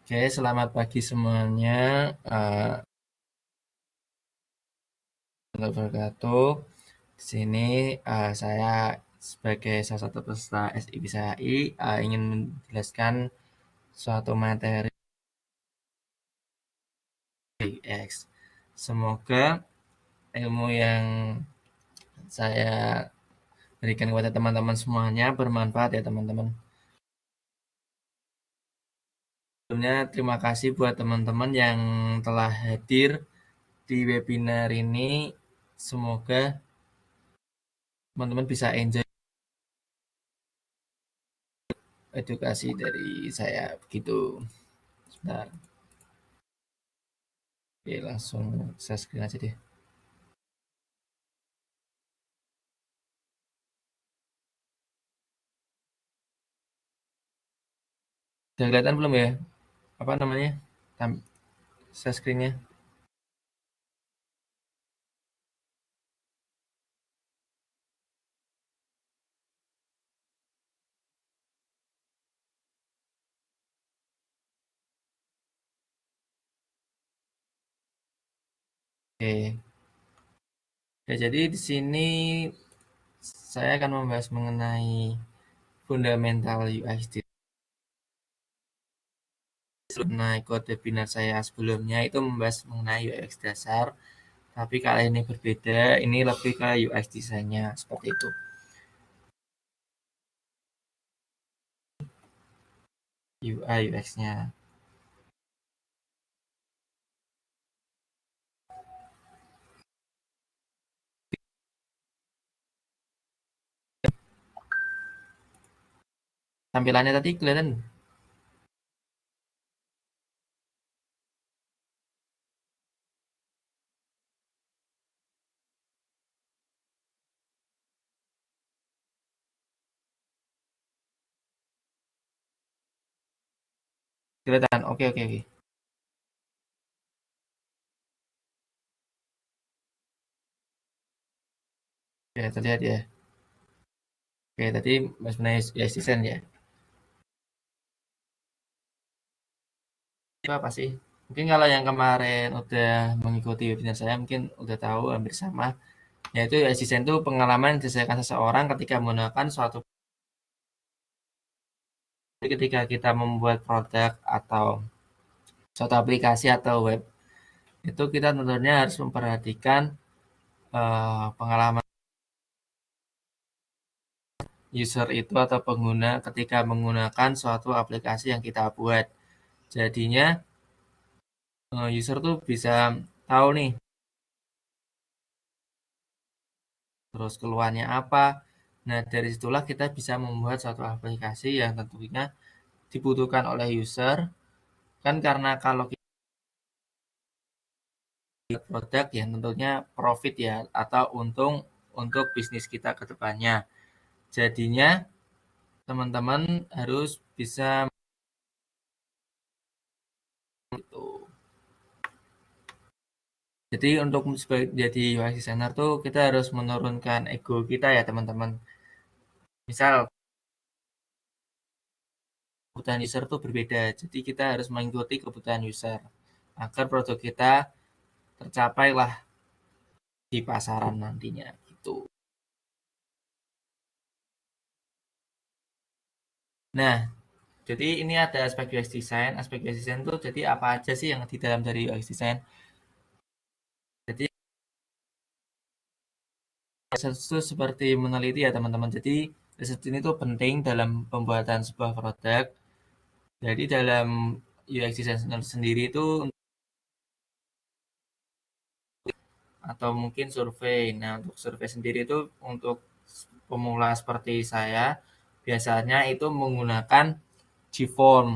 Oke, selamat pagi semuanya. Warahmatullahi wabarakatuh. Di sini saya sebagai salah satu peserta SIBSAI ingin menjelaskan suatu materi X. Semoga ilmu yang saya berikan kepada teman-teman semuanya bermanfaat ya teman-teman. Sebelumnya terima kasih buat teman-teman yang telah hadir di webinar ini. Semoga teman-teman bisa enjoy edukasi dari saya begitu. Sebentar. Oke, langsung saya screen aja deh. Udah kelihatan belum ya? Apa namanya? Share screen-nya. Oke. Ya, jadi di sini saya akan membahas mengenai fundamental UX design. Mengenai ikut webinar saya sebelumnya itu membahas mengenai UX dasar, tapi kali ini berbeda. Ini lebih ke UX desainnya seperti itu. UI UX-nya. Tampilannya tadi kelihatan. Kelihatan. Oke, oke, oke. Ya, terlihat ya. Oke, tadi mengenai UX design ya. Itu apa sih? Mungkin kalau yang kemarin udah mengikuti webinar saya mungkin udah tahu hampir sama. Yaitu asisten itu pengalaman yang diselesaikan seseorang ketika menggunakan suatu ketika kita membuat produk atau suatu aplikasi atau web itu kita tentunya harus memperhatikan pengalaman user itu atau pengguna ketika menggunakan suatu aplikasi yang kita buat. Jadinya user tuh bisa tahu nih terus keluhannya apa. Nah, dari situlah kita bisa membuat suatu aplikasi yang tentunya dibutuhkan oleh user. Kan karena kalau kita buat produk yang tentunya profit ya atau untung untuk bisnis kita ke depannya. Jadinya teman-teman harus bisa itu. Jadi untuk jadi UI designer tuh kita harus menurunkan ego kita ya teman-teman. Misal kebutuhan user tuh berbeda, jadi kita harus mengikuti kebutuhan user agar produk kita tercapai lah di pasaran nantinya gitu. Nah, jadi ini ada aspek UX design. Aspek UX design tuh jadi apa aja sih yang di dalam dari UX design? Jadi riset itu seperti meneliti ya teman-teman. Jadi riset ini tuh penting dalam pembuatan sebuah produk. Jadi dalam UX design sendiri itu atau mungkin survei. Nah, untuk survei sendiri itu untuk pemula seperti saya biasanya itu menggunakan Gform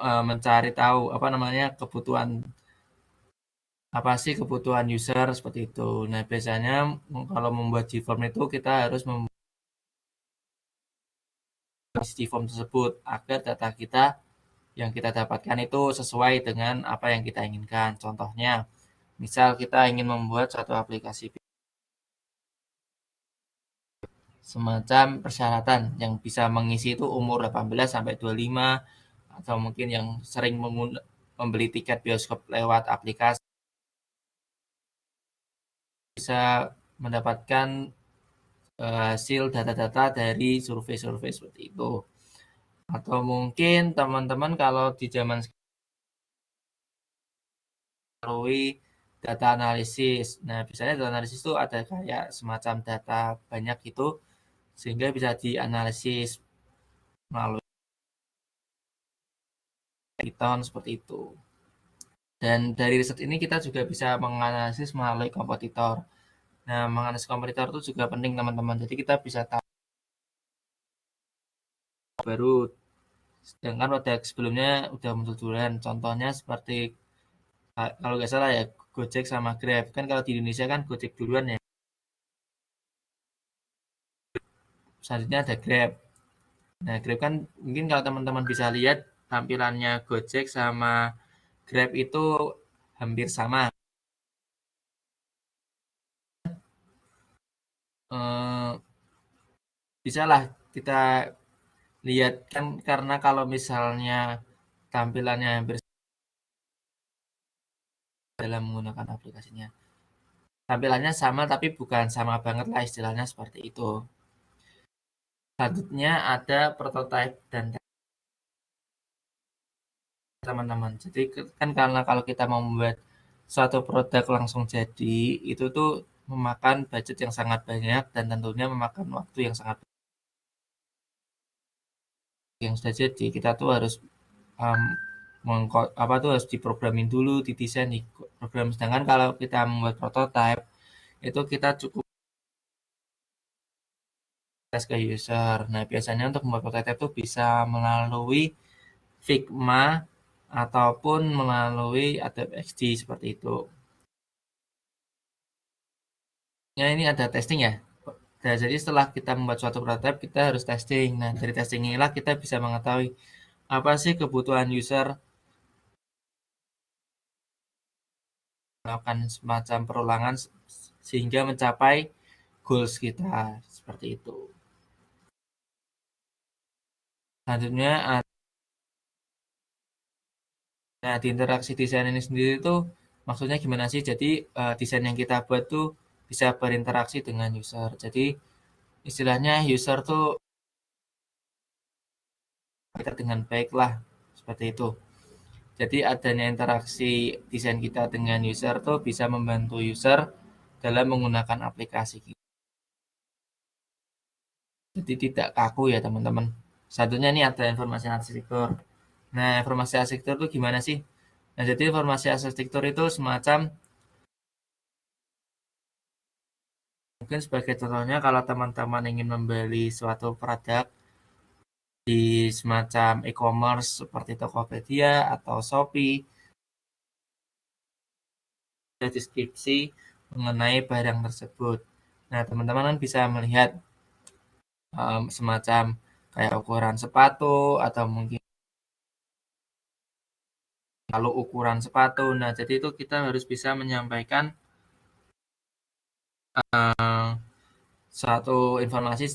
mencari tahu apa namanya kebutuhan apa sih kebutuhan user seperti itu. Nah, biasanya kalau membuat Gform itu kita harus membuat Gform tersebut agar data kita yang kita dapatkan itu sesuai dengan apa yang kita inginkan. Contohnya, misal kita ingin membuat satu aplikasi semacam persyaratan yang bisa mengisi itu umur 18 sampai 25 atau mungkin yang sering membeli tiket bioskop lewat aplikasi bisa mendapatkan hasil data-data dari survei-survei seperti itu. Atau mungkin teman-teman kalau di zaman sekarang melalui data analisis. Nah, biasanya data analisis itu ada kayak semacam data banyak itu sehingga bisa dianalisis melalui Python seperti itu. Dan dari riset ini kita juga bisa menganalisis melalui kompetitor. Nah, menganalisis kompetitor itu juga penting teman-teman. Jadi kita bisa tahu baru, sedangkan produk sebelumnya udah muncul duluan. Contohnya seperti kalau nggak salah ya Gojek sama Grab. Kan kalau di Indonesia kan Gojek duluan ya. Selanjutnya ada Grab. Nah, Grab kan mungkin kalau teman-teman bisa lihat tampilannya Gojek sama Grab itu hampir sama. Eh, bisa lah kita lihat kan karena kalau misalnya tampilannya hampir dalam menggunakan aplikasinya. Tampilannya sama tapi bukan sama banget lah istilahnya seperti itu. Selanjutnya ada prototype dan teman-teman. Jadi kan karena kalau kita mau membuat suatu produk langsung jadi, itu tuh memakan budget yang sangat banyak dan tentunya memakan waktu yang sangat yang sudah jadi. Kita tuh harus um, apa tuh harus diprogramin dulu, didesain, diprogram. Sedangkan kalau kita membuat prototype, itu kita cukup tes ke user. Nah, biasanya untuk membuat prototype itu bisa melalui Figma ataupun melalui Adobe XD seperti itu. Ya, ini ada testing ya. Nah, jadi setelah kita membuat suatu prototype, kita harus testing. Nah, dari testing inilah kita bisa mengetahui apa sih kebutuhan user melakukan semacam perulangan sehingga mencapai goals kita seperti itu. Selanjutnya, nah di interaksi desain ini sendiri tuh maksudnya gimana sih? Jadi desain yang kita buat tuh bisa berinteraksi dengan user. Jadi istilahnya user tuh kita dengan baik lah seperti itu. Jadi adanya interaksi desain kita dengan user tuh bisa membantu user dalam menggunakan aplikasi kita. Jadi tidak kaku ya teman-teman. Satunya ini ada informasi arsitektur. Nah, informasi arsitektur itu gimana sih? Nah, jadi informasi arsitektur itu semacam mungkin sebagai contohnya kalau teman-teman ingin membeli suatu produk di semacam e-commerce seperti Tokopedia atau Shopee, ada deskripsi mengenai barang tersebut. Nah, teman-teman kan bisa melihat semacam kayak ukuran sepatu atau mungkin kalau ukuran sepatu. Nah, jadi itu kita harus bisa menyampaikan suatu informasi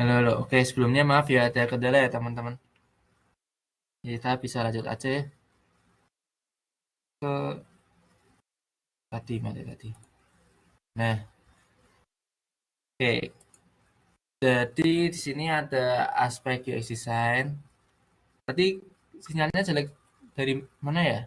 Halo, halo. Oke, sebelumnya maaf ya ada kendala ya teman-teman. Kita bisa lanjut aja ya ke tadi mana tadi. Nah, oke. Jadi di sini ada aspek UX design. Tadi sinyalnya jelek dari mana ya?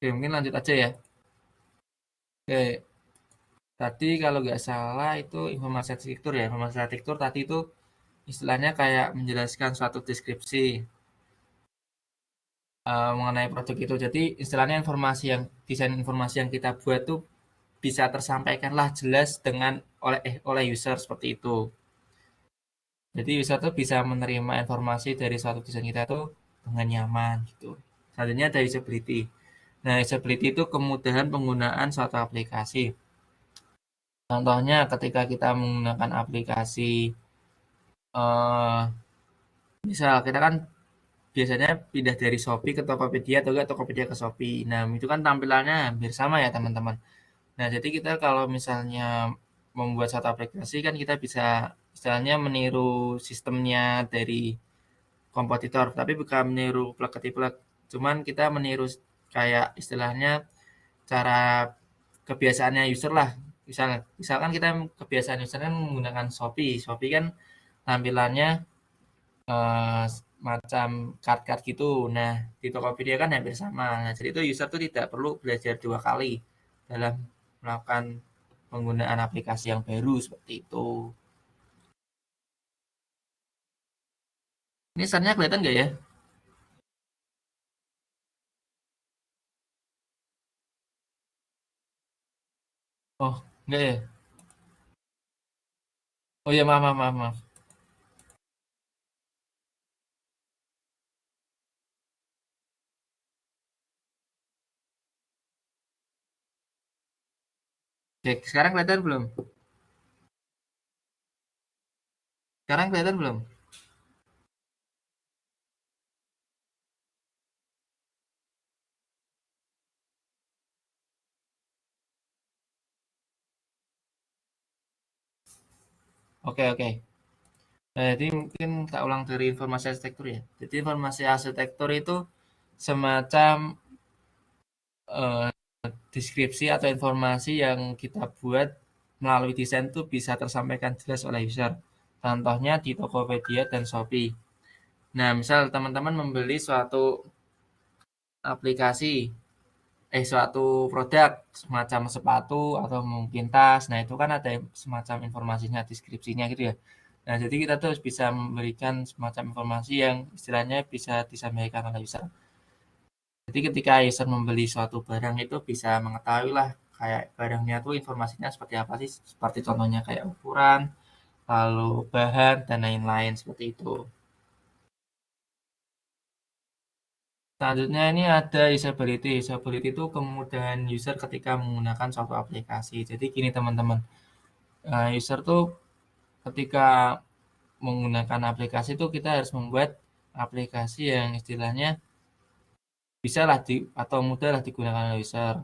Oke, mungkin lanjut aja ya. Oke, tadi kalau nggak salah itu informasi arsitektur ya. Informasi arsitektur tadi itu istilahnya kayak menjelaskan suatu deskripsi mengenai produk itu. Jadi istilahnya informasi yang desain informasi yang kita buat tuh bisa tersampaikanlah jelas dengan oleh user seperti itu. Jadi user tuh bisa menerima informasi dari suatu desain kita tuh dengan nyaman gitu. Selanjutnya ada usability. Nah, usability itu kemudahan penggunaan suatu aplikasi. Contohnya ketika kita menggunakan aplikasi eh misal kita kan biasanya pindah dari Shopee ke Tokopedia atau enggak Tokopedia ke Shopee. Nah, itu kan tampilannya hampir sama ya, teman-teman. Nah, jadi kita kalau misalnya membuat satu aplikasi kan kita bisa istilahnya meniru sistemnya dari kompetitor, tapi bukan meniru plug ketiplek. Cuman kita meniru kayak istilahnya cara kebiasaannya user lah. Misalkan kita kebiasaan user kan menggunakan Shopee. Shopee kan tampilannya eh, macam card-card gitu. Nah, di Tokopedia kan hampir sama. Nah, jadi itu user tuh tidak perlu belajar dua kali dalam melakukan penggunaan aplikasi yang baru seperti itu. Ini startnya kelihatan nggak ya? Oh, nggak ya? Oh ya, maaf, maaf, maaf, maaf. Oke, sekarang kelihatan belum? Sekarang kelihatan belum? Oke, oke. Nah, jadi mungkin tak ulang dari informasi arsitektur ya. Jadi informasi arsitektur itu semacam eh, deskripsi atau informasi yang kita buat melalui desain itu bisa tersampaikan jelas oleh user. Contohnya di Tokopedia dan Shopee. Nah, misal teman-teman membeli suatu aplikasi, suatu produk semacam sepatu atau mungkin tas. Nah, itu kan ada semacam informasinya, deskripsinya gitu ya. Nah, jadi kita tuh bisa memberikan semacam informasi yang istilahnya bisa disampaikan oleh user. Jadi ketika user membeli suatu barang itu bisa mengetahui lah kayak barangnya tuh informasinya seperti apa sih, seperti contohnya kayak ukuran, lalu bahan dan lain-lain seperti itu. Selanjutnya ini ada usability. Usability itu kemudahan user ketika menggunakan suatu aplikasi. Jadi gini teman-teman, user tuh ketika menggunakan aplikasi itu kita harus membuat aplikasi yang istilahnya bisa lah atau mudah lah digunakan oleh user.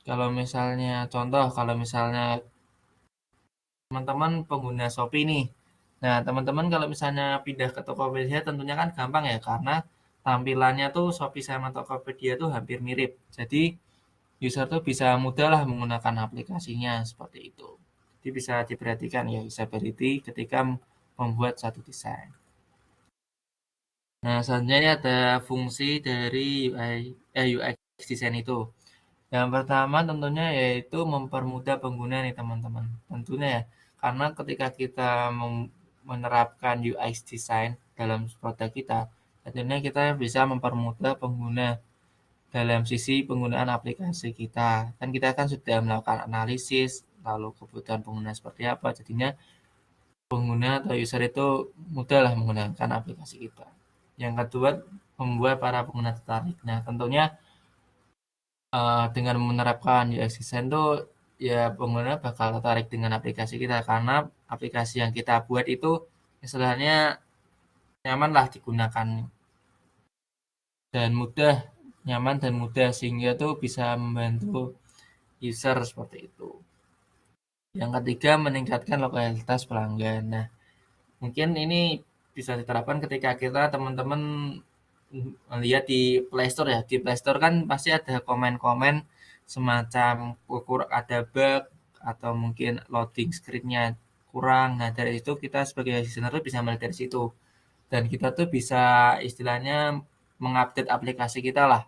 Kalau misalnya contoh, kalau misalnya teman-teman pengguna Shopee nih. Nah, teman-teman kalau misalnya pindah ke Tokopedia tentunya kan gampang ya karena tampilannya tuh Shopee sama Tokopedia tuh hampir mirip. Jadi user tuh bisa mudah lah menggunakan aplikasinya seperti itu. Jadi bisa diperhatikan ya usability ketika membuat satu desain. Nah, selanjutnya ini ada fungsi dari UX design itu. Yang pertama tentunya yaitu mempermudah pengguna nih teman-teman. Tentunya ya, karena ketika kita menerapkan UX design dalam produk kita, tentunya kita bisa mempermudah pengguna dalam sisi penggunaan aplikasi kita. Kan kita kan sudah melakukan analisis, lalu kebutuhan pengguna seperti apa, jadinya pengguna atau user itu mudahlah menggunakan aplikasi kita. Yang kedua, membuat para pengguna tertarik. Nah, tentunya dengan menerapkan UX design tuh ya pengguna bakal tertarik dengan aplikasi kita karena aplikasi yang kita buat itu istilahnya nyaman lah digunakan dan mudah, nyaman dan mudah sehingga tuh bisa membantu user seperti itu. Yang ketiga, meningkatkan loyalitas pelanggan. Nah, mungkin ini bisa diterapkan ketika kita teman-teman lihat di Play Store ya. Di Play Store kan pasti ada komen-komen semacam ada bug atau mungkin loading screen-nya kurang. Nah, dari itu kita sebagai desainer tuh bisa melihat dari situ. Dan kita tuh bisa istilahnya mengupdate aplikasi kita lah.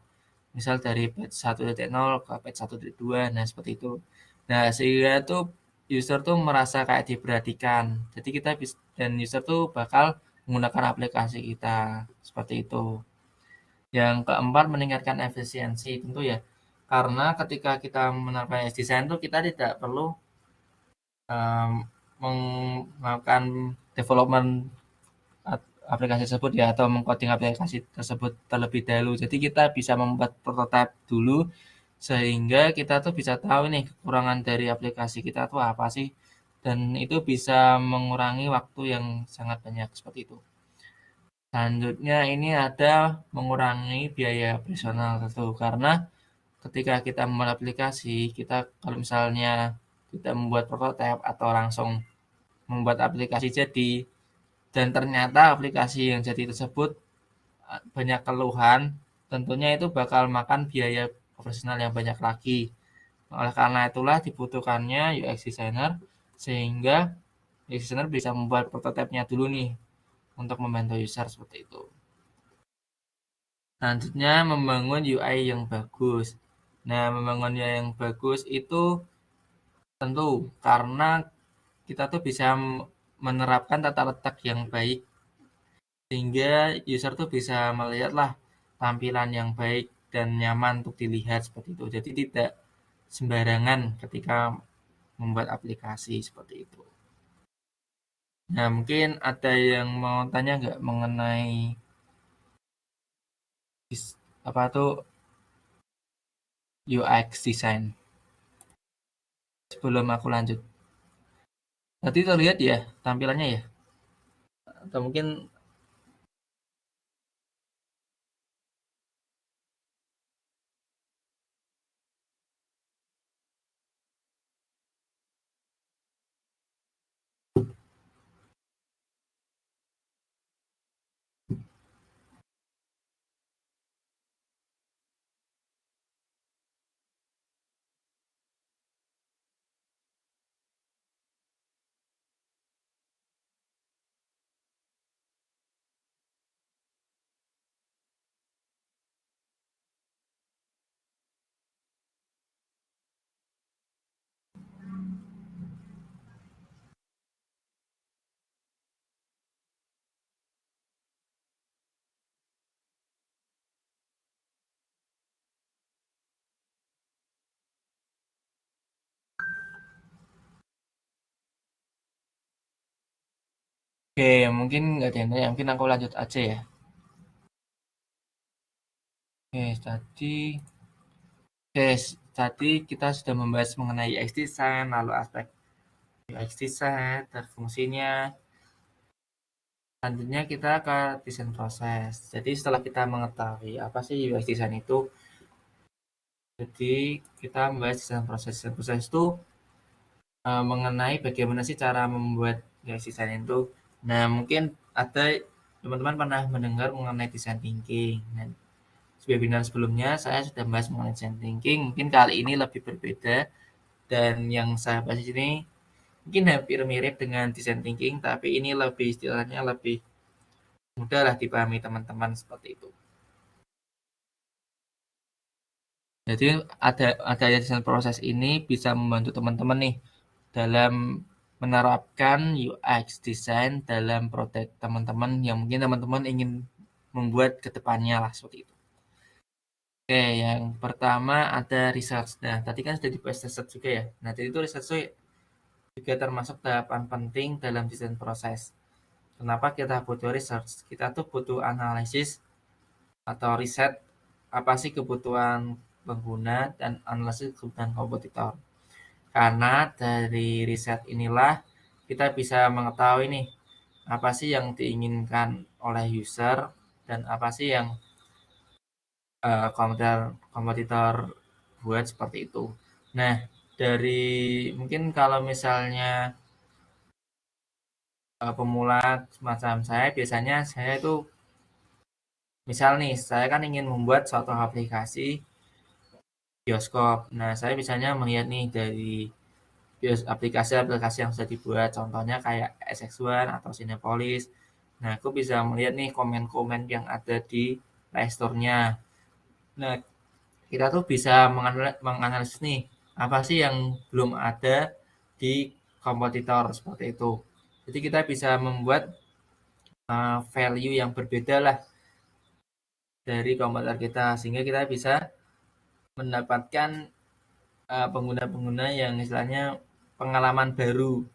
Misal dari patch 1.0 ke patch 1.2, nah seperti itu. Nah, sehingga tuh user tuh merasa kayak diperhatikan. Jadi kita bisa, dan user tuh bakal menggunakan aplikasi kita seperti itu. Yang keempat, meningkatkan efisiensi tentu ya. Karena ketika kita menerapkan desain tuh kita tidak perlu um, melakukan development aplikasi tersebut ya atau mengcoding aplikasi tersebut terlebih dahulu. Jadi kita bisa membuat prototipe dulu sehingga kita tuh bisa tahu nih kekurangan dari aplikasi kita tuh apa sih dan itu bisa mengurangi waktu yang sangat banyak seperti itu. Selanjutnya ini ada mengurangi biaya operasional tentu karena ketika kita membuat aplikasi kita kalau misalnya kita membuat prototipe atau langsung membuat aplikasi jadi dan ternyata aplikasi yang jadi tersebut banyak keluhan, tentunya itu bakal makan biaya operasional yang banyak lagi. Oleh karena itulah dibutuhkannya UX designer sehingga UX designer bisa membuat prototipenya dulu nih untuk membantu user seperti itu. Selanjutnya membangun UI yang bagus. Nah, membangun UI yang bagus itu tentu karena kita tuh bisa menerapkan tata letak yang baik sehingga user tuh bisa melihatlah tampilan yang baik dan nyaman untuk dilihat seperti itu. Jadi tidak sembarangan ketika membuat aplikasi seperti itu. Nah, mungkin ada yang mau tanya nggak mengenai apa tuh UX design sebelum aku lanjut. Tadi terlihat ya tampilannya ya? Atau mungkin oke, mungkin nggak ada yang tanya, mungkin aku lanjut aja ya. Oke, tadi kita sudah membahas mengenai UX design, lalu aspek UX design dan fungsinya. Selanjutnya kita ke desain proses. Jadi setelah kita mengetahui apa sih UX design itu, jadi kita membahas desain proses. Desain proses itu mengenai bagaimana sih cara membuat UX design itu. Nah, mungkin ada teman-teman pernah mendengar mengenai design thinking. Nah, webinar sebelumnya saya sudah membahas mengenai design thinking. Mungkin kali ini lebih berbeda dan yang saya bahas di sini mungkin hampir mirip dengan design thinking, tapi ini lebih istilahnya lebih mudah lah dipahami teman-teman seperti itu. Jadi ada desain proses ini bisa membantu teman-teman nih dalam menerapkan UX design dalam produk teman-teman yang mungkin teman-teman ingin membuat ke depannya lah seperti itu. Oke, yang pertama ada research. Nah, tadi kan sudah dibahas research juga ya. Nah, jadi itu research juga termasuk tahapan penting dalam desain proses. Kenapa kita butuh research? Kita tuh butuh analisis atau riset apa sih kebutuhan pengguna dan analisis kebutuhan kompetitor. Karena dari riset inilah kita bisa mengetahui nih apa sih yang diinginkan oleh user dan apa sih yang kompetitor buat seperti itu. Nah, dari mungkin kalau misalnya pemula semacam saya, biasanya saya itu misal nih, saya kan ingin membuat suatu aplikasi bioskop. Nah, saya biasanya melihat nih dari aplikasi-aplikasi yang sudah dibuat, contohnya kayak SX1 atau Cinepolis. Nah, aku bisa melihat nih komen-komen yang ada di Play Store-nya. Nah, kita tuh bisa menganalisis nih, apa sih yang belum ada di kompetitor seperti itu. Jadi kita bisa membuat value yang berbeda lah dari kompetitor kita, sehingga kita bisa mendapatkan pengguna-pengguna yang istilahnya pengalaman baru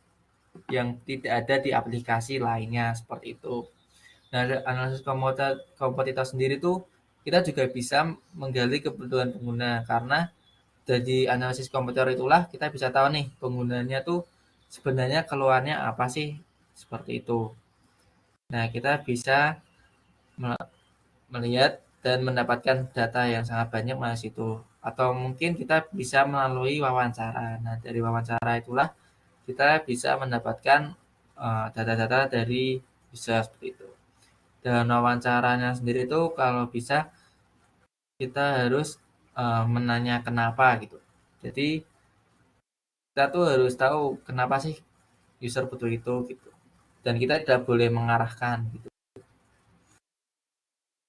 yang tidak ada di aplikasi lainnya seperti itu. Nah, analisis kompetitor sendiri tuh kita juga bisa menggali kebutuhan pengguna karena dari analisis kompetitor itulah kita bisa tahu nih penggunanya tuh sebenarnya keluarnya apa sih seperti itu. Nah, kita bisa melihat dan mendapatkan data yang sangat banyak melalui situ. Atau mungkin kita bisa melalui wawancara. Nah, dari wawancara itulah kita bisa mendapatkan data-data dari user seperti itu. Dan wawancaranya sendiri itu kalau bisa kita harus menanya kenapa gitu. Jadi kita tuh harus tahu kenapa sih user butuh itu gitu. Dan kita tidak boleh mengarahkan gitu.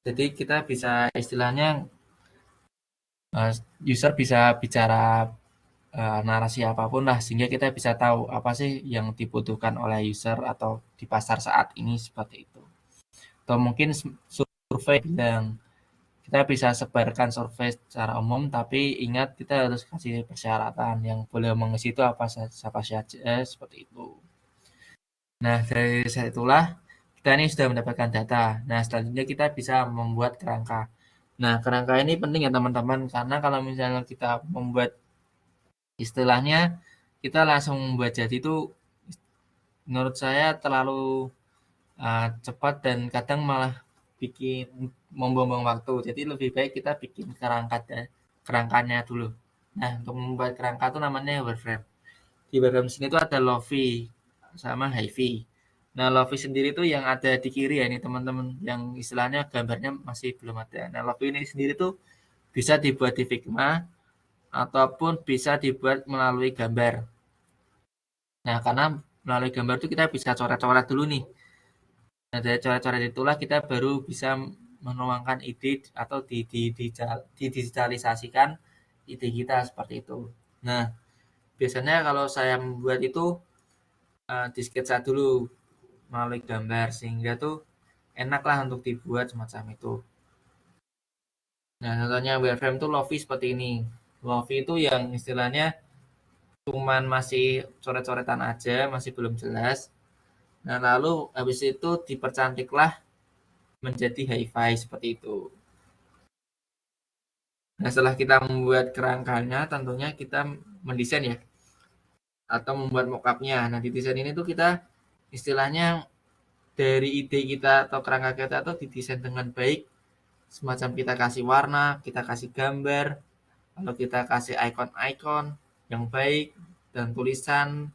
Jadi kita bisa istilahnya uh, user bisa bicara narasi apapun lah sehingga kita bisa tahu apa sih yang dibutuhkan oleh user atau di pasar saat ini seperti itu. Atau mungkin survei bilang kita bisa sebarkan survei secara umum tapi ingat kita harus kasih persyaratan yang boleh mengisi itu apa siapa saja seperti itu. Nah, dari saat itulah kita ini sudah mendapatkan data. Nah, selanjutnya kita bisa membuat kerangka. Nah, kerangka ini penting ya teman-teman karena kalau misalnya kita membuat istilahnya kita langsung membuat jadi itu menurut saya terlalu cepat dan kadang malah bikin membuang-buang waktu. Jadi lebih baik kita bikin kerangkanya dulu. Nah, untuk membuat kerangka itu namanya wireframe. Di wireframe sini tuh ada lofi sama hifi. Nah, lofi sendiri tuh yang ada di kiri ya ini teman-teman, yang istilahnya gambarnya masih belum ada. Nah, lofi ini sendiri tuh bisa dibuat di Figma ataupun bisa dibuat melalui gambar. Nah, karena melalui gambar itu kita bisa coret-coret dulu nih. Nah, dari coret-coret itulah kita baru bisa menuangkan ide atau didigitalisasikan ide kita seperti itu. Nah, biasanya kalau saya membuat itu di sketsa dulu melalui gambar sehingga tuh enak lah untuk dibuat semacam itu. Nah, contohnya wireframe tuh Lofi seperti ini. Lofi itu yang istilahnya cuman masih coret-coretan aja, masih belum jelas. Nah, lalu habis itu dipercantiklah menjadi hi-fi seperti itu. Nah, setelah kita membuat kerangkanya, tentunya kita mendesain ya, atau membuat mockupnya. Nah, di desain ini tuh kita istilahnya dari ide kita atau kerangka kita tuh didesain dengan baik. Semacam kita kasih warna, kita kasih gambar, lalu kita kasih icon-icon yang baik dan tulisan.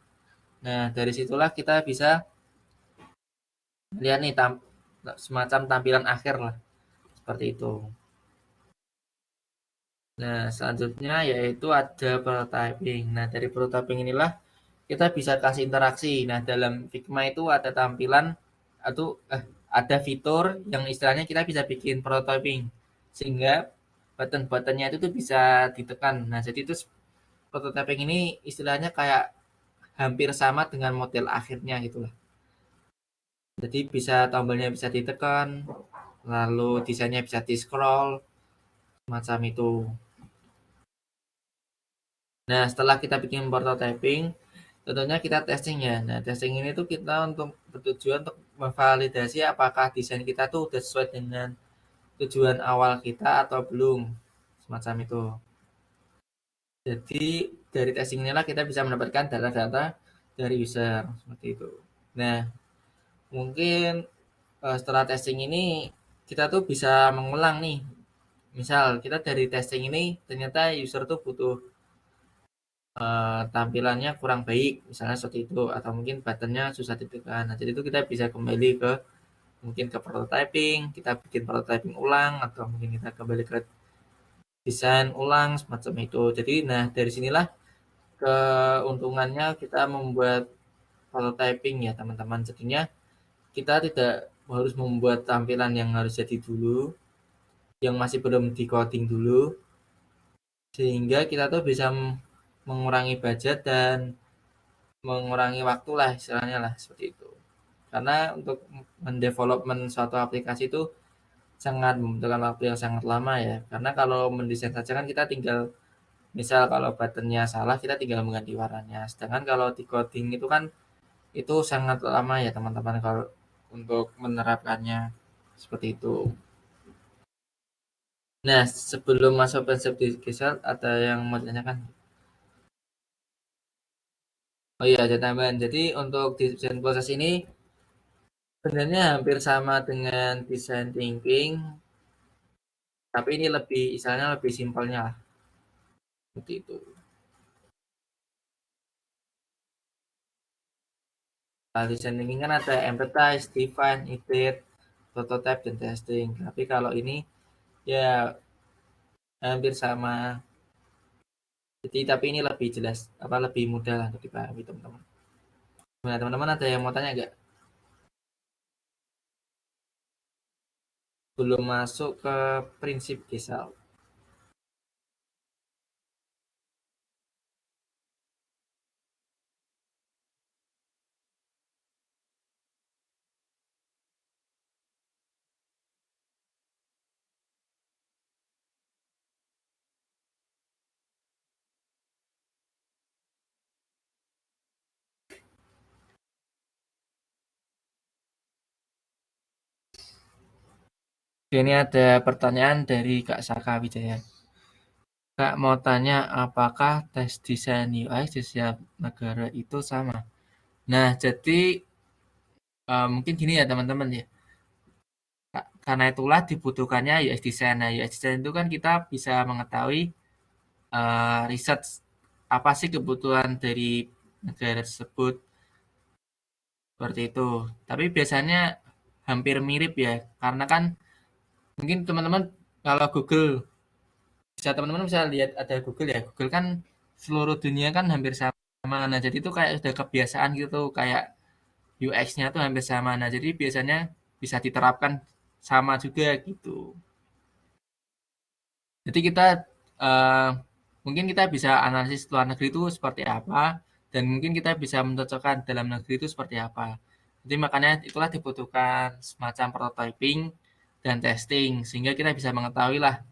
Nah, dari situlah kita bisa lihat nih semacam tampilan akhir lah seperti itu. Nah, selanjutnya yaitu ada prototyping. Nah, dari prototyping inilah kita bisa kasih interaksi. Nah, dalam Figma itu ada tampilan atau ada fitur yang istilahnya kita bisa bikin prototyping sehingga button-buttonnya itu tuh bisa ditekan. Nah, jadi itu prototyping ini istilahnya kayak hampir sama dengan model akhirnya gitulah. Jadi bisa tombolnya bisa ditekan, lalu desainnya bisa di scroll, macam itu. Nah, setelah kita bikin prototyping, tentunya kita testing ya. Nah, testing ini tuh kita untuk bertujuan untuk memvalidasi apakah desain kita tuh udah sesuai dengan tujuan awal kita atau belum. Semacam itu. Jadi, dari testing inilah kita bisa mendapatkan data-data dari user. Seperti itu. Nah, Mungkin setelah testing ini kita tuh bisa mengulang nih. Misal kita dari testing ini ternyata user tuh butuh tampilannya kurang baik, misalnya seperti itu, atau mungkin buttonnya susah ditekan. Nah, jadi itu kita bisa kembali ke mungkin ke prototyping, kita bikin prototyping ulang, atau mungkin kita kembali ke desain ulang semacam itu. Jadi, nah dari sinilah keuntungannya kita membuat prototyping ya teman-teman. Jadinya kita tidak harus membuat tampilan yang harus jadi dulu, yang masih belum di coding dulu, sehingga kita tuh bisa mengurangi budget dan mengurangi waktu lah istilahnya lah seperti itu. Karena untuk mendevelopment suatu aplikasi itu sangat membutuhkan waktu yang sangat lama ya. Karena kalau mendesain saja kan kita tinggal misal kalau buttonnya salah kita tinggal mengganti warnanya. Sedangkan kalau di coding itu kan itu sangat lama ya teman-teman kalau untuk menerapkannya seperti itu. Nah, sebelum masuk konsep digital ada yang mau ditanyakan? Oh iya, ada tambahan. Jadi untuk desain proses ini sebenarnya hampir sama dengan design thinking, tapi ini lebih istilahnya lebih simpelnya lah, seperti itu. Kalau design thinking kan ada empathize, define, iterate, prototype, dan testing. Tapi kalau ini ya hampir sama. Jadi tapi ini lebih jelas, apa lebih mudah lah untuk dipahami teman-teman. Nah, teman-teman ada yang mau tanya nggak? Belum masuk ke prinsip Gesell. Ini ada pertanyaan dari Kak Saka Wijaya. Kak mau tanya apakah tes desain UI di setiap negara itu sama? Nah, jadi mungkin gini ya teman-teman ya. Karena itulah dibutuhkannya UX design. Nah, UX design itu kan kita bisa mengetahui research apa sih kebutuhan dari negara tersebut seperti itu. Tapi biasanya hampir mirip ya, karena kan mungkin teman-teman kalau Google bisa teman-teman bisa lihat ada Google ya. Google kan seluruh dunia kan hampir sama. Nah, jadi itu kayak sudah kebiasaan gitu, kayak UX-nya tuh hampir sama. Nah, jadi biasanya bisa diterapkan sama juga gitu. Jadi kita eh, mungkin kita bisa analisis luar negeri itu seperti apa dan mungkin kita bisa mencocokkan dalam negeri itu seperti apa. Jadi makanya itulah dibutuhkan semacam prototyping dan testing sehingga kita bisa mengetahui lah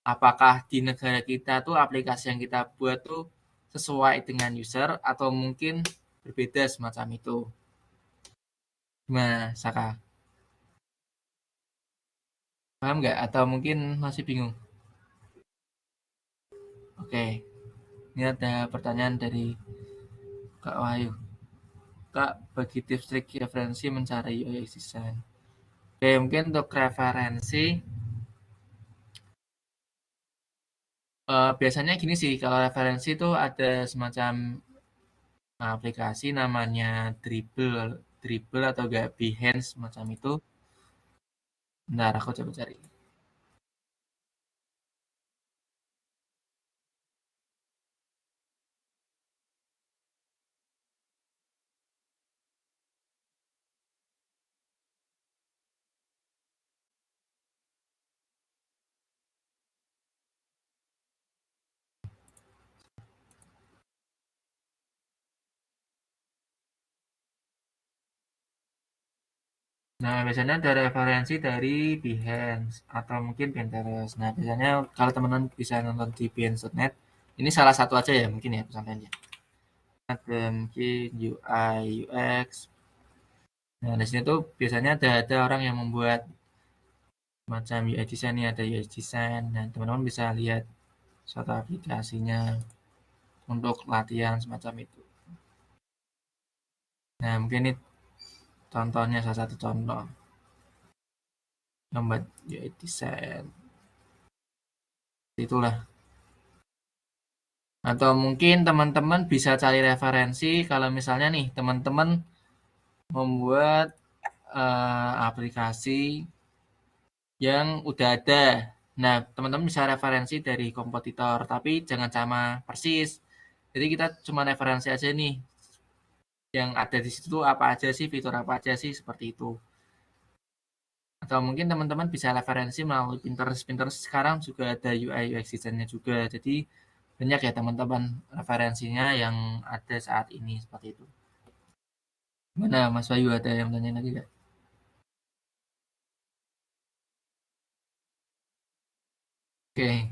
apakah di negara kita tuh aplikasi yang kita buat tuh sesuai dengan user atau mungkin berbeda semacam itu. Gimana, Saka? Paham nggak? Atau mungkin masih bingung? Oke, ini ada pertanyaan dari Kak Wahyu. Kak, bagi tips trik referensi mencari UX design. Oke, mungkin untuk referensi, biasanya gini sih, kalau referensi itu ada semacam aplikasi namanya Dribble, Dribble atau gak Behance semacam itu. Bentar, aku coba cari. Nah, biasanya ada referensi dari Behance atau mungkin Pinterest. Nah, biasanya kalau teman-teman bisa nonton di Behance.net, ini salah satu aja ya mungkin ya contohnya. Ada mungkin UI, UX. Nah, di sini tuh biasanya ada orang yang membuat macam UI design nih, ada UI design. Dan teman-teman bisa lihat suatu aplikasinya untuk latihan semacam itu. Nah, mungkin ini Contohnya salah satu contoh gambar UI design itulah. Atau mungkin teman-teman bisa cari referensi kalau misalnya nih teman-teman membuat aplikasi yang udah ada. Nah, teman-teman bisa referensi dari kompetitor, tapi jangan sama persis. Jadi kita cuma referensi aja nih, yang ada di situ apa aja sih, fitur apa aja sih, seperti itu. Atau mungkin teman-teman bisa referensi melalui Pinterest. Pinterest sekarang juga ada UI UX design-nya juga. Jadi banyak ya teman-teman referensinya yang ada saat ini seperti itu. Mana Mas Bayu ada yang tanya lagi nggak? Oke,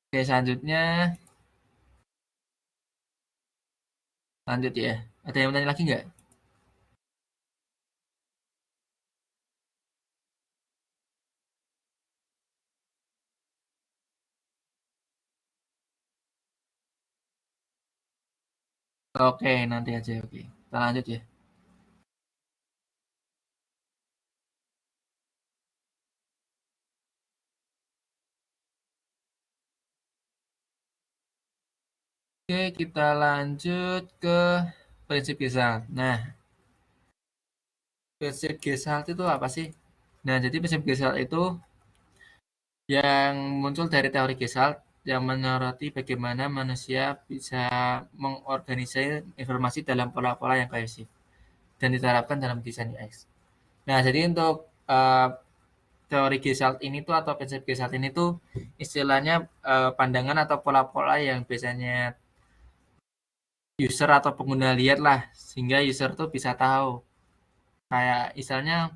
oke selanjutnya lanjut ya. Ada yang tanya lagi nggak? Oke, nanti aja. Oke, kita lanjut ya. Oke, kita lanjut ke prinsip Gestalt. Nah, prinsip Gestalt itu apa sih? Nah, jadi prinsip Gestalt itu yang muncul dari teori Gestalt yang menyoroti bagaimana manusia bisa mengorganisir informasi dalam pola-pola yang kohesif dan diterapkan dalam desain UX. Nah, jadi untuk teori Gestalt ini tuh atau prinsip Gestalt ini tuh istilahnya pandangan atau pola-pola yang biasanya user atau pengguna lihat lah sehingga user tuh bisa tahu kayak misalnya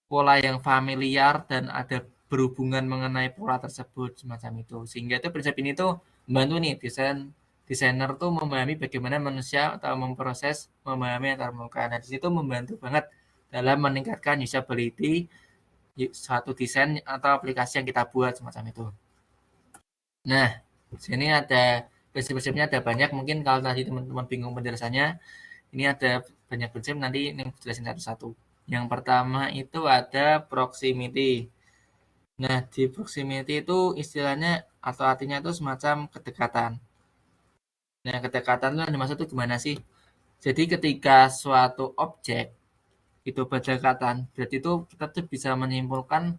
pola yang familiar dan ada berhubungan mengenai pola tersebut semacam itu sehingga itu prinsip ini tuh membantu nih desainer tuh memahami bagaimana manusia atau memahami antar muka. Nah, di situ membantu banget dalam meningkatkan usability suatu desain atau aplikasi yang kita buat semacam itu. Nah, sini ada prinsip-prinsipnya ada banyak. Mungkin kalau tadi teman-teman bingung penjelasannya, ini ada banyak prinsip nanti ini jelasin satu-satu. Yang pertama itu ada proximity. Nah, di proximity itu istilahnya atau artinya itu semacam kedekatan. Nah, kedekatan itu yang dimaksud itu gimana sih? Jadi ketika suatu objek itu berdekatan, berarti itu kita tuh bisa menyimpulkan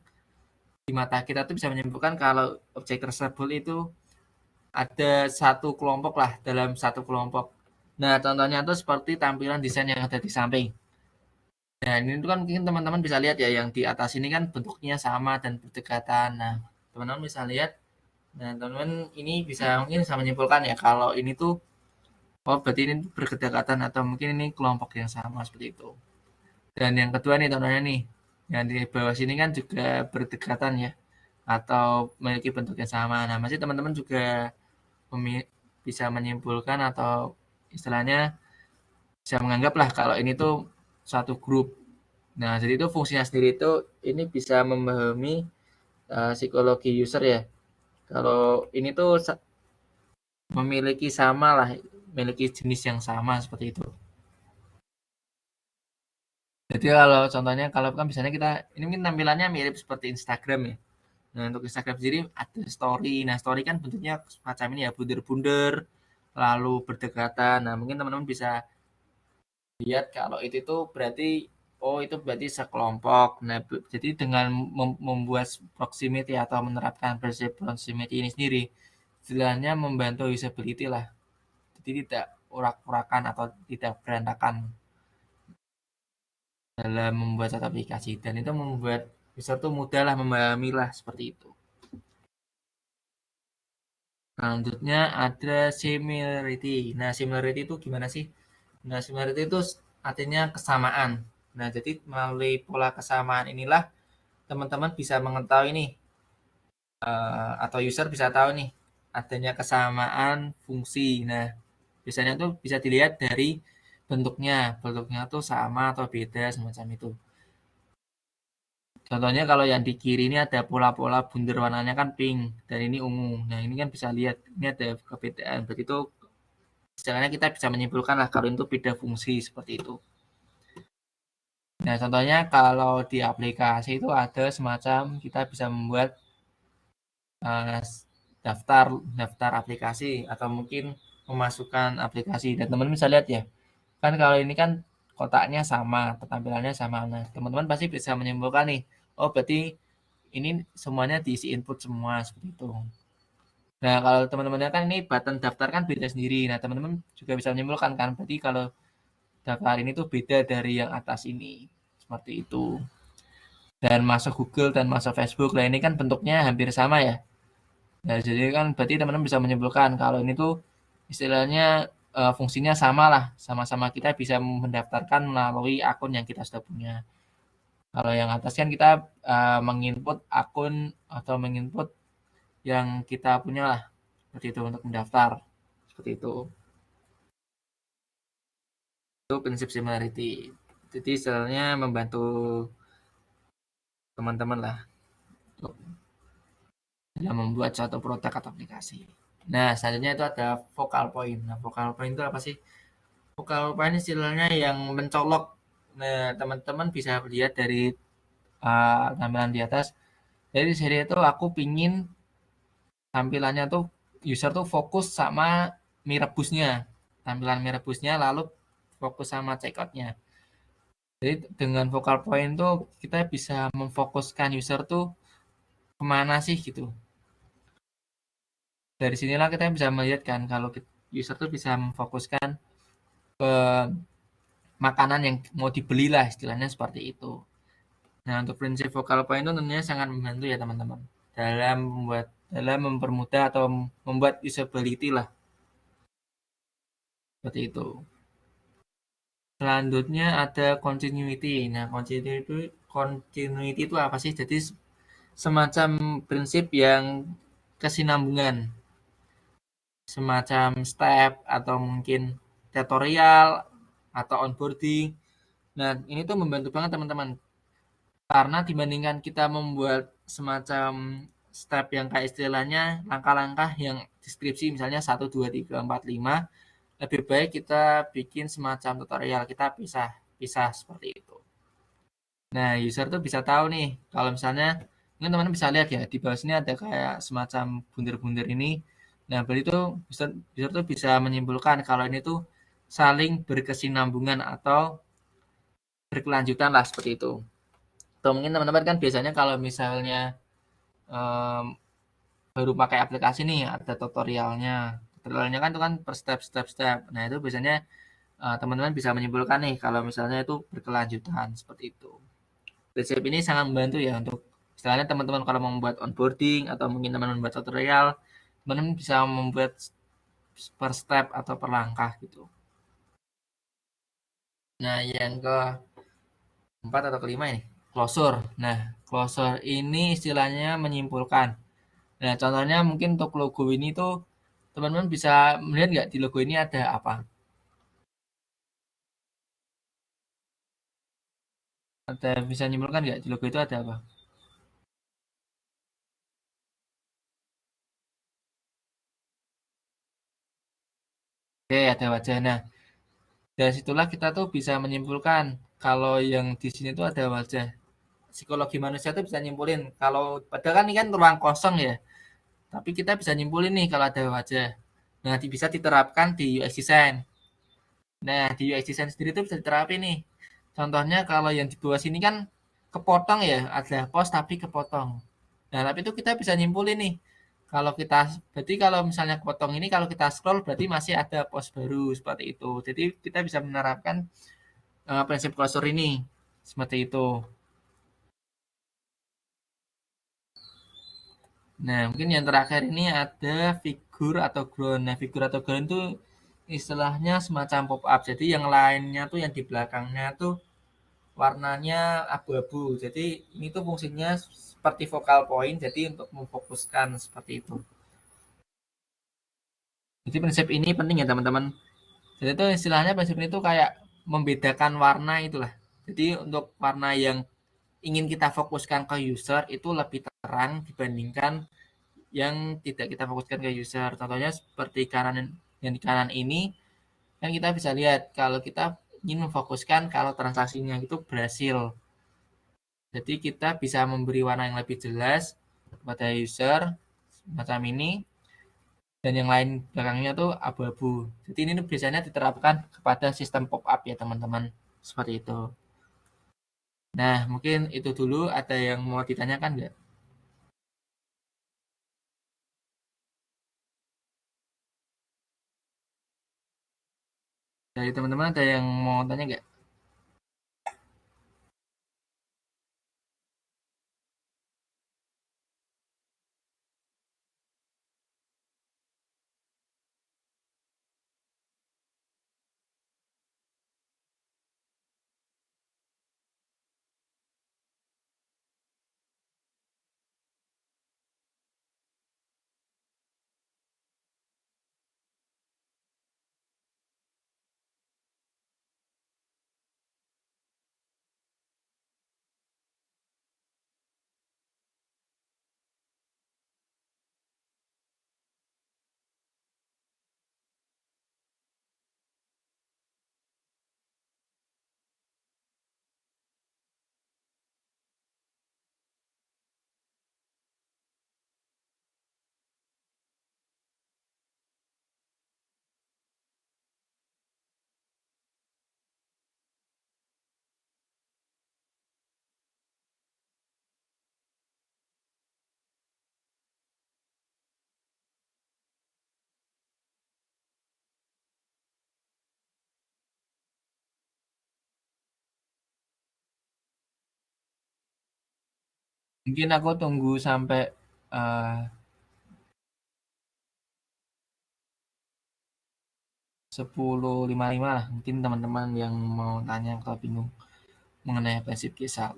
di mata kita tuh bisa menyimpulkan kalau objek tersebut itu ada satu kelompok lah dalam satu kelompok. Nah, contohnya itu seperti tampilan desain yang ada di samping. Nah, ini tuh kan mungkin teman-teman bisa lihat ya, yang di atas ini kan bentuknya sama dan berdekatan. Nah, teman-teman bisa lihat, nah teman-teman ini bisa mungkin bisa menyimpulkan ya kalau ini tuh, oh berarti ini berdekatan atau mungkin ini kelompok yang sama seperti itu. Dan yang kedua nih contohnya nih, yang di bawah sini kan juga berdekatan ya, atau memiliki bentuk yang sama. Nah, masih teman-teman juga bisa menyimpulkan atau istilahnya bisa menganggap lah kalau ini tuh satu grup. Nah, jadi itu fungsinya sendiri itu ini bisa memahami psikologi user ya. Kalau ini tuh memiliki sama lah, memiliki jenis yang sama seperti itu. Jadi kalau contohnya kalau kan misalnya kita ini mungkin tampilannya mirip seperti Instagram ya. Nah, untuk Instagram sendiri ada story. Nah, story kan bentuknya semacam ini ya, bunder-bunder lalu berdekatan. Nah, mungkin teman-teman bisa lihat kalau itu tuh berarti oh itu berarti sekelompok. Nah, jadi dengan membuat proximity atau menerapkan prinsip proximity ini sendiri, istilahnya membantu usability lah. Jadi tidak urak-urakan atau tidak berantakan dalam membuat satu aplikasi dan itu membuat user tuh mudah lah memahami lah seperti itu. Selanjutnya ada similarity. Nah, similarity itu gimana sih? Nah, similarity itu artinya kesamaan. Nah, jadi melalui pola kesamaan inilah teman-teman bisa mengetahui nih atau user bisa tahu nih adanya kesamaan fungsi. Nah, biasanya tuh bisa dilihat dari bentuknya. Bentuknya tuh sama atau beda semacam itu. Contohnya kalau yang di kiri ini ada pola-pola bundar warnanya kan pink dan ini ungu. Nah, ini kan bisa lihat ini ada perbedaan. Berarti itu istilahnya kita bisa menyimpulkan lah kalau itu beda fungsi seperti itu. Nah, contohnya kalau di aplikasi itu ada semacam kita bisa membuat uh, daftar daftar aplikasi atau mungkin memasukkan aplikasi dan teman-teman bisa lihat ya. Kan kalau ini kan kotaknya sama, tampilannya sama. Nah, teman-teman pasti bisa menyimpulkan nih, oh berarti ini semuanya diisi input semua seperti itu. Nah, kalau teman-temannya kan ini button daftar kan beda sendiri. Nah, teman-teman juga bisa menyimpulkan kan, berarti kalau daftar ini tuh beda dari yang atas ini. Seperti itu. Dan masuk Google dan masuk Facebook. Nah, ini kan bentuknya hampir sama ya. Nah, jadi kan berarti teman-teman bisa menyimpulkan kalau ini tuh istilahnya fungsinya sama lah. Sama-sama kita bisa mendaftarkan melalui akun yang kita sudah punya. Kalau yang atas kan kita menginput akun atau menginput yang kita punya lah. Seperti itu untuk mendaftar. Seperti itu. Itu prinsip similarity. Jadi istilahnya membantu teman-teman lah untuk dalam membuat suatu produk atau aplikasi. Nah, selanjutnya itu ada focal point. Nah, focal point itu apa sih? Focal point istilahnya yang mencolok. Nah, teman-teman bisa lihat dari tampilan di atas. Jadi di sini itu aku pingin tampilannya tuh user tuh fokus sama mie rebusnya. Tampilan mie rebusnya lalu fokus sama checkoutnya. Jadi dengan focal point tuh kita bisa memfokuskan user tuh kemana sih gitu. Dari sinilah kita bisa melihat kan kalau user tuh bisa memfokuskan ke makanan yang mau dibeli lah istilahnya seperti itu. Nah, untuk prinsip focal point itu tentunya sangat membantu ya teman-teman dalam mempermudah atau membuat usability lah seperti itu. Selanjutnya ada continuity. Nah, continuity itu apa sih? Jadi semacam prinsip yang kesinambungan, semacam step atau mungkin tutorial atau onboarding. Nah, ini tuh membantu banget teman-teman. Karena dibandingkan kita membuat semacam step yang kayak istilahnya langkah-langkah yang deskripsi misalnya 1, 2, 3, 4, 5, lebih baik kita bikin semacam tutorial, kita pisah seperti itu. Nah, user tuh bisa tahu nih kalau misalnya ini teman-teman bisa lihat ya di bawah sini ada kayak semacam bunder-bunder ini. Nah, berarti itu user tuh bisa menyimpulkan kalau ini tuh saling berkesinambungan atau berkelanjutan lah seperti itu. Atau mungkin teman-teman kan biasanya kalau misalnya em, baru pakai aplikasi nih ada tutorialnya. Tutorialnya kan itu kan per step. Nah, itu biasanya teman-teman bisa menyimpulkan nih kalau misalnya itu berkelanjutan seperti itu. Prinsip ini sangat membantu ya untuk istilahnya teman-teman kalau mau membuat onboarding atau mungkin teman-teman membuat tutorial, teman-teman bisa membuat per step atau per langkah gitu. Nah, yang keempat atau kelima ini, closure. Nah, closure ini istilahnya menyimpulkan. Nah, contohnya mungkin untuk logo ini tuh teman-teman bisa melihat nggak di logo ini ada apa? Ada bisa menyimpulkan nggak di logo itu ada apa? Oke, ada wajah. Nah, dari situlah kita tuh bisa menyimpulkan kalau yang di sini tuh ada wajah. Psikologi manusia tuh bisa nyimpulin kalau padahal kan ini kan ruang kosong ya. Tapi kita bisa nyimpulin nih kalau ada wajah. Nah, bisa diterapkan di UX design. Nah, di UX design sendiri tuh bisa diterapin nih. Contohnya kalau yang di bawah sini kan kepotong ya, ada post tapi kepotong. Nah, tapi itu kita bisa nyimpulin nih. Kalau kita berarti kalau misalnya kepotong ini kalau kita scroll berarti masih ada post baru seperti itu. Jadi kita bisa menerapkan prinsip closure ini seperti itu. Nah, mungkin yang terakhir ini ada figur atau ground. Nah, figur atau ground itu istilahnya semacam pop up. Jadi yang lainnya tuh yang di belakangnya tuh warnanya abu-abu. Jadi ini tuh fungsinya seperti focal point. Jadi untuk memfokuskan seperti itu. Jadi prinsip ini penting ya teman-teman. Jadi itu istilahnya prinsip ini tuh kayak membedakan warna itulah. Jadi untuk warna yang ingin kita fokuskan ke user itu lebih terang dibandingkan yang tidak kita fokuskan ke user. Contohnya seperti kanan yang di kanan ini kan kita bisa lihat kalau kita ingin memfokuskan kalau transaksinya itu berhasil. Jadi kita bisa memberi warna yang lebih jelas kepada user macam ini, dan yang lain belakangnya tuh abu-abu. Jadi ini tuh biasanya diterapkan kepada sistem pop-up ya teman-teman. Seperti itu. Nah, mungkin itu dulu. Ada yang mau ditanyakan nggak? Dari teman-teman ada yang mau tanya nggak? Mungkin aku tunggu sampai eh, 10.55 lah. Mungkin teman-teman yang mau tanya kalau bingung mengenai prinsip kisah.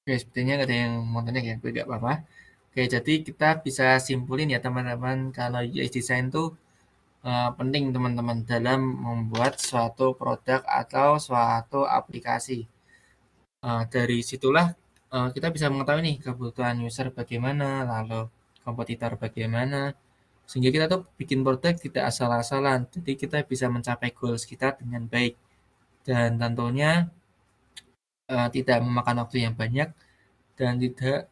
Oke, sepertinya nggak ada yang mau tanya ya, gue nggak apa-apa. Oke, jadi kita bisa simpulin ya teman-teman, kalau UX design tuh penting teman-teman dalam membuat suatu produk atau suatu aplikasi. Dari situlah kita bisa mengetahui nih kebutuhan user bagaimana, lalu kompetitor bagaimana, sehingga kita tuh bikin produk tidak asal-asalan. Jadi kita bisa mencapai goals kita dengan baik, dan tentunya tidak memakan waktu yang banyak, dan tidak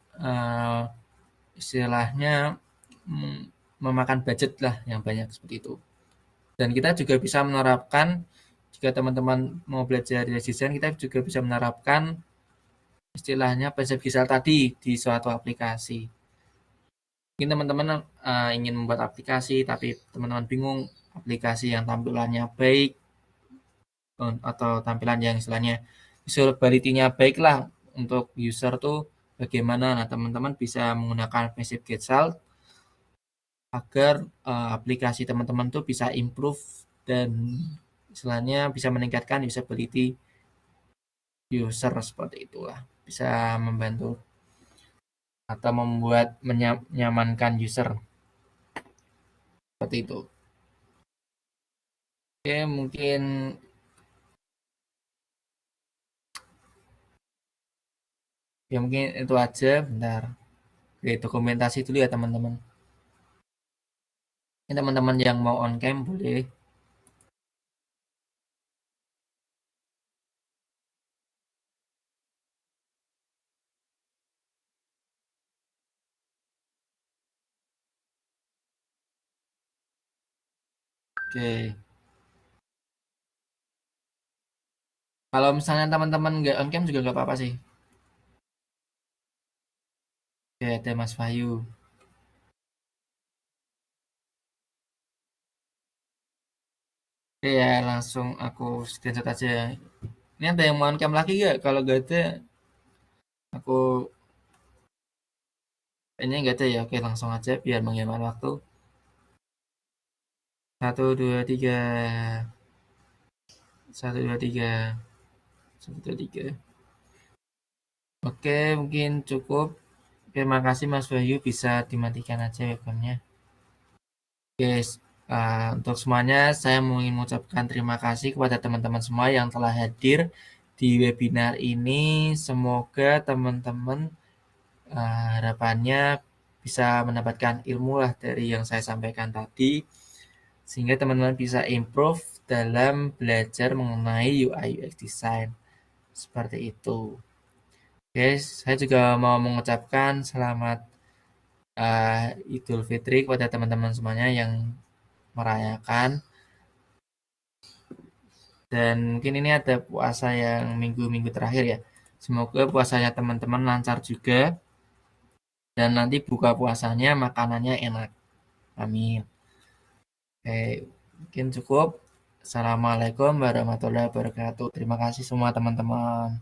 istilahnya mm, memakan budget lah yang banyak seperti itu. Dan kita juga bisa menerapkan, jika teman-teman mau belajar desain, kita juga bisa menerapkan istilahnya prinsip Gisel tadi di suatu aplikasi. Mungkin teman-teman ingin membuat aplikasi, tapi teman-teman bingung aplikasi yang tampilannya baik atau tampilan yang istilahnya usability-nya baik lah untuk user tuh bagaimana. Nah, teman-teman bisa menggunakan prinsip Gisel agar aplikasi teman-teman tuh bisa improve dan istilahnya bisa meningkatkan usability user seperti itulah. Bisa membantu atau membuat menyamankan user seperti itu. Oke, mungkin itu aja. Bentar. Oke, dokumentasi dulu ya teman-teman. Ini teman-teman yang mau on cam boleh. Oke. Kalau misalnya teman-teman nggak on cam juga nggak apa-apa sih. Oke, ada Mas Wahyu. Oke ya, langsung aku screenshot aja. Ini ada yang mau on cam lagi nggak? Kalau nggak ada, aku kayaknya nggak ada ya. Oke, langsung aja biar menghemat waktu. Satu, dua, tiga. Satu, dua, tiga. Satu, dua, tiga. Oke, mungkin cukup. Terima kasih Mas Wahyu, bisa dimatikan aja webcamnya. Guys, untuk semuanya saya mau ingin mengucapkan terima kasih kepada teman-teman semua yang telah hadir di webinar ini. Semoga teman-teman harapannya bisa mendapatkan ilmu lah dari yang saya sampaikan tadi, sehingga teman-teman bisa improve dalam belajar mengenai UI UX design. Seperti itu. Guys, saya juga mau mengucapkan selamat Idul Fitri kepada teman-teman semuanya yang merayakan. Dan mungkin ini ada puasa yang minggu-minggu terakhir ya. Semoga puasanya teman-teman lancar juga. Dan nanti buka puasanya makanannya enak. Amin. Oke, mungkin cukup. Assalamualaikum warahmatullahi wabarakatuh. Terima kasih semua teman-teman.